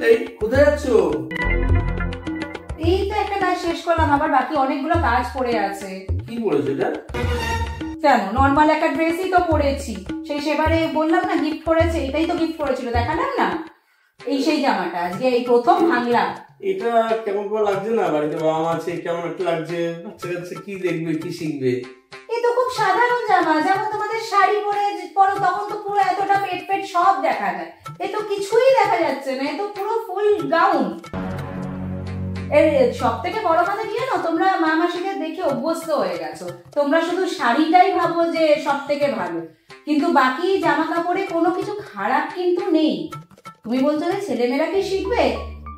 এই কোথায় যাচ্ছ? এই তো একটা কাজ শেষ করলাম, আবার বাকি অনেকগুলো কাজ পড়ে আছে। কি পড়েছো এটা? কেন, নর্মাল একটা ড্রেসই তো পরেছি। সেবারে বললাম না গিফট করেছে, এটাই তো গিফট করেছিল, দেখালাম না? সেই জামাটা আজকে এই প্রথম ভাঙলাম। এটা কেমন করে লাগছে না? বাড়িতে বাবা মা আছে, কেমন একটা লাগছে। বাচ্চা কাচ্চা কি দেখবে, কি শিখবে? এই তো খুব সাধারণ জামা, যেমন তোমাদের শাড়ি পরো তখন তো পুরো এতটা পেট সব দেখা যায়। এ তো কিছুই দেখা যাচ্ছে না, এ তো পুরো ফুল গাউন। এর সব থেকে বড় কথা কি জানো, তোমরা মা মাসিকে দেখে অভ্যস্ত হয়ে গেছো। তোমরা শুধু শাড়িটাই ভাবো যে সব থেকে ভালো, কিন্তু বাকি জামা কাপড়ে কোনো কিছু খারাপ কিন্তু নেই। তুমি বলছো যে ছেলেমেয়েরা কি শিখবে?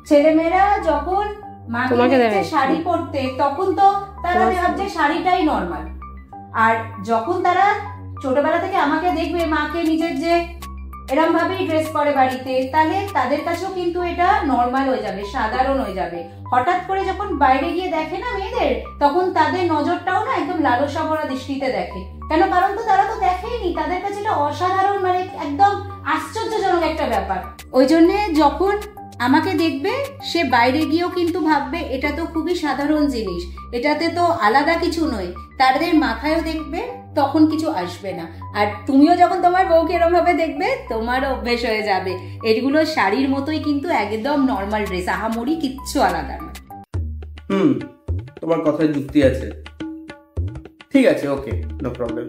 ছেলেমেয়েরা যখন মাকে দেখছে শাড়ি পরতে, তখন তো তারা ভাবছে শাড়িটাই নর্মাল। আর যখন তারা ছোটবেলা থেকে আমাকে দেখবে মাকে নিজের যে এরকম ভাবেই ড্রেস পরে বাড়িতে, তাহলে তাদের কাছেও কিন্তু এটা নর্মাল হয়ে যাবে, সাধারণ হয়ে যাবে। হঠাৎ করে যখন বাইরে গিয়ে দেখে না মেয়েদের, তখন তাদের নজরটাও না একদম লালসা ভরা দৃষ্টিতে দেখে। কেন? কারণ তো তারা তো দেখেনি, তাদের কাছে এটা অসাধারণ, মানে একদম আশ্চর্যজনক একটা ব্যাপার। ওই জন্য যখন আমাকে দেখবে, সে বাইরে গিয়েও কিন্তু ভাববে এটা তো খুবই সাধারণ জিনিস, এটাতে তো আলাদা কিছু নয়। তাদের মাথায়ও দেখবে তখন কিছু আসবে না। আর তুমিও যখন তোমার বউকে এরকম ভাবে দেখবে, তোমারও অভ্যেস হয়ে যাবে। এগুলো শাড়ির মতোই কিন্তু একদম নর্মাল ড্রেস, আহামরি কিচ্ছু আলাদা না। তোমার কথায় যুক্তি আছে। ঠিক আছে, ওকে, নো প্রবলেম।